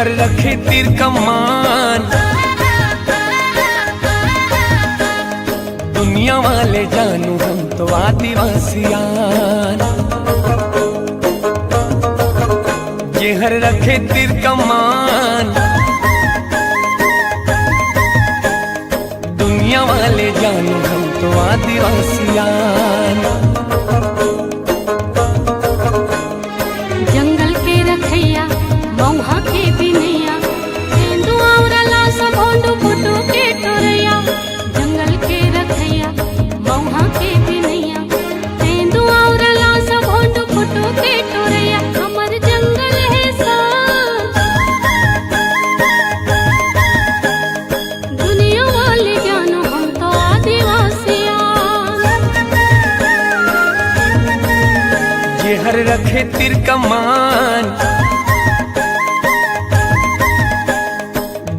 हर रखे तीर कमान, दुनिया वाले जानू हम तो आदिवासियान। ये हर रखे तीर कमान, दुनिया वाले जानू हम तो आदिवासियान। जंगल के रखैया मौहा के बिनैया, तेंदुआ उड़ला सब होंडू फुटू के टोरैया। जंगल के रखैया मौहा के बिनैया, तेंदुआ उड़ला सब होंडू फुटू के टोरैया। हमर जंगल है साथ, दुनिया वाले जानो हम तो आदिवासियान। ये हर रखे तीर कमान,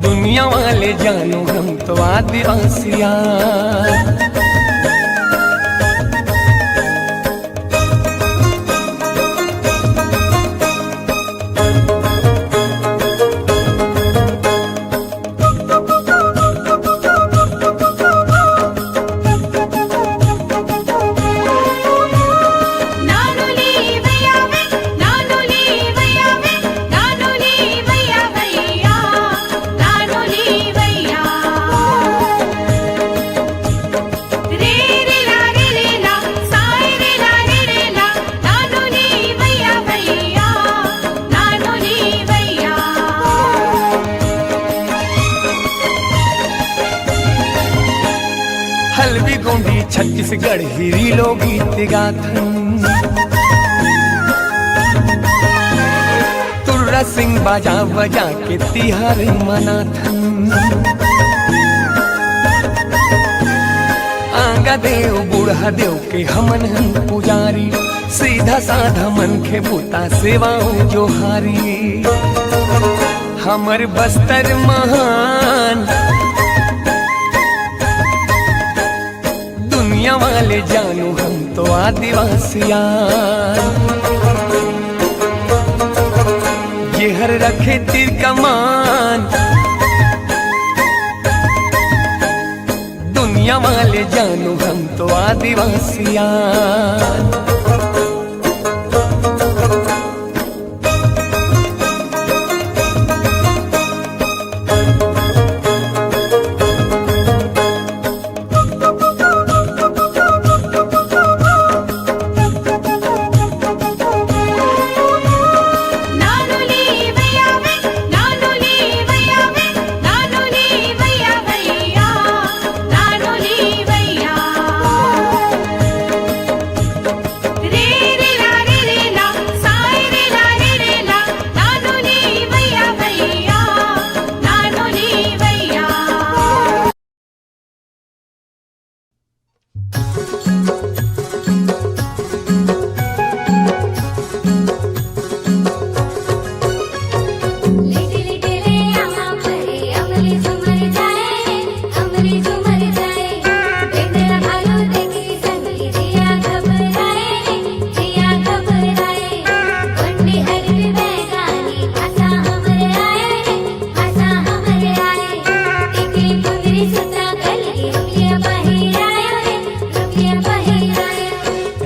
दुनिया वाले जानू हम तो आदिवासियान। हल्बी गोंडी छत्तीसगढ़ हिरी लोग गीत गाथन, तुर्रा सिंह बाजा बजा के तिहार मनाथन। आंगा देव बूढ़ा देव के हमन हम पुजारी, सीधा साधा मन के बूता सेवाओं जोहारी। हमर बस्तर महान, दुनिया वाले जानू हम तो आदिवासियान। ये हर रखे तीर कमान, दुनिया वाले जानू हम तो आदिवासियान।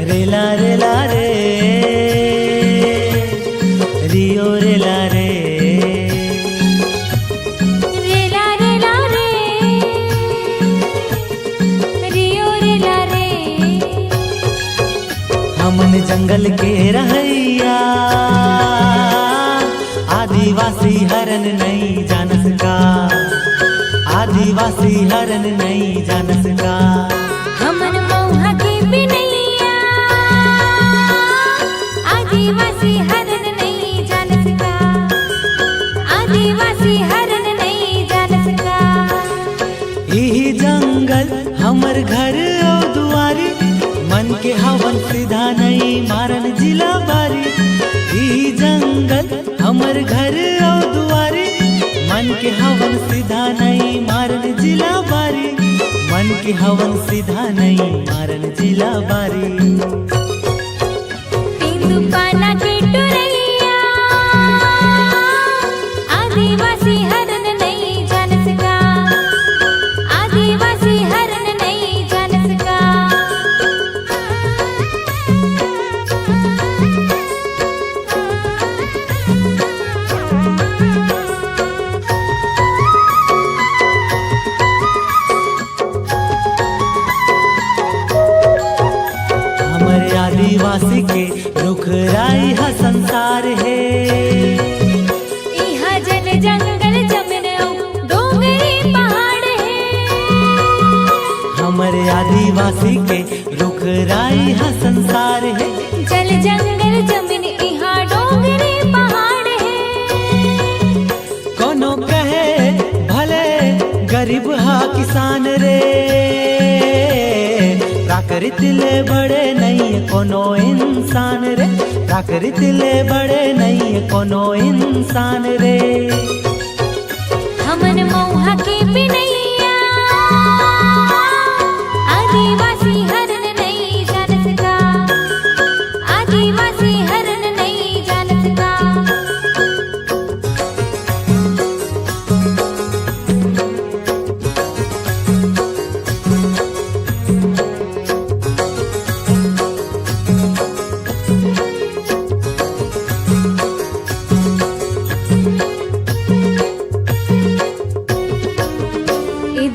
रेला रेला रे रियो रेला रे, रेला रेला रे रियो रेला रे। हमन जंगल के रहैया, आदिवासी हरन नहीं जानस का, आदिवासी हरन नहीं जानस का। हमन मौहा के बिनैया, आदिवासी हरन नहीं जानस का, आदिवासी हरन नहीं जानस का। यही जंगल हमर घर और दुआरी, मन के हवन सीधा नहीं मारन जिला बारी। यही जंगल हमर घर और दुआरी, मन के हवन सीधा नहीं मारन जिला बारी, मन के हवन सीधा नहीं मारन जिला बारी। तेंदुपाना के टोरैया, आदिवासी आदिवासी के रुखराई हा संसार है। इहा जल जंगल जमीन और डोंगरी पहाड़ है। हमर आदिवासी के रुखराई हा संसार है। जल जंगल जमीन इहा डोंगरी पहाड़ है। कोनो कहे भले गरीब हा किसान रे, प्राकृत ले बड़े नहीं कोनो इंसान रे, प्राकृत ले बड़े नहीं कोनो इंसान रे। हमन मौहा के बिनैया आदिवासी हरन नहीं जानत का, आदिवासी हरन नहीं जानत का।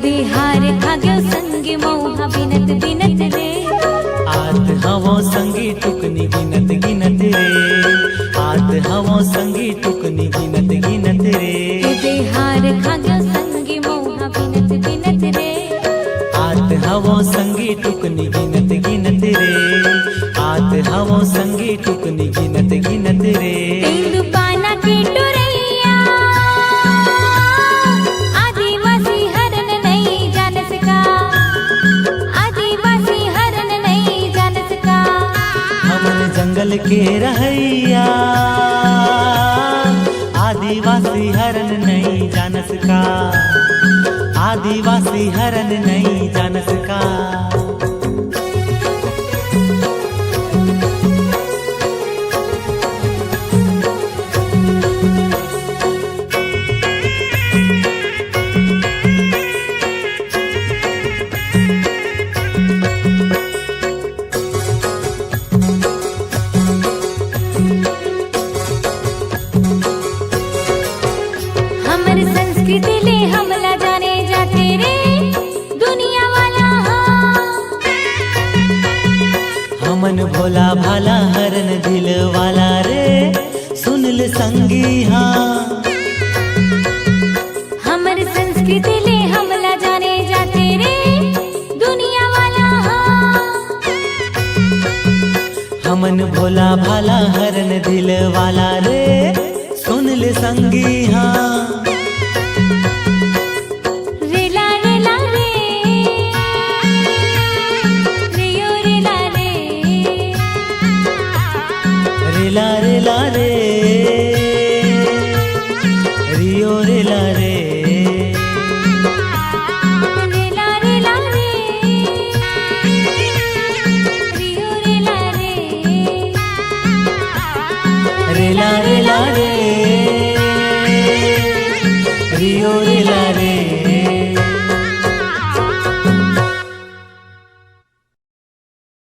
बिहार खाग्यो संगी मौहा बिनत बिनत रे। आत हवो संगी टुकनी गिनत गिनत रे, आत हवो संगी टुकनी गिनत गिनत रे। बिहार खाग्यो संगी मौहा बिनत बिनत रे। आत हवो संगी टुकनी गिनत गिनत रे, आत हवो संगी टुकनी गिनत गिनत रे। तेंदु पाना की टुरैया आदिवासी हरन नहीं जानत का, आदिवासी हरन नहीं जानत का। हमन जंगल के रहैया आदिवासी हरन नहीं जानस का, आदिवासी हरन नहीं जानस का। हमर संस्कृति ले हमला जाने जाते रे दुनिया वाला हाँ। हमन भोला भाला हरन दिल वाला रे, सुन ले संगी हाँ। हमर संस्कृति ले हमला जाने जाते रे दुनिया वाला हाँ। हमन भोला भाला हरन दिल वाला रे, सुन ले संगी हाँ।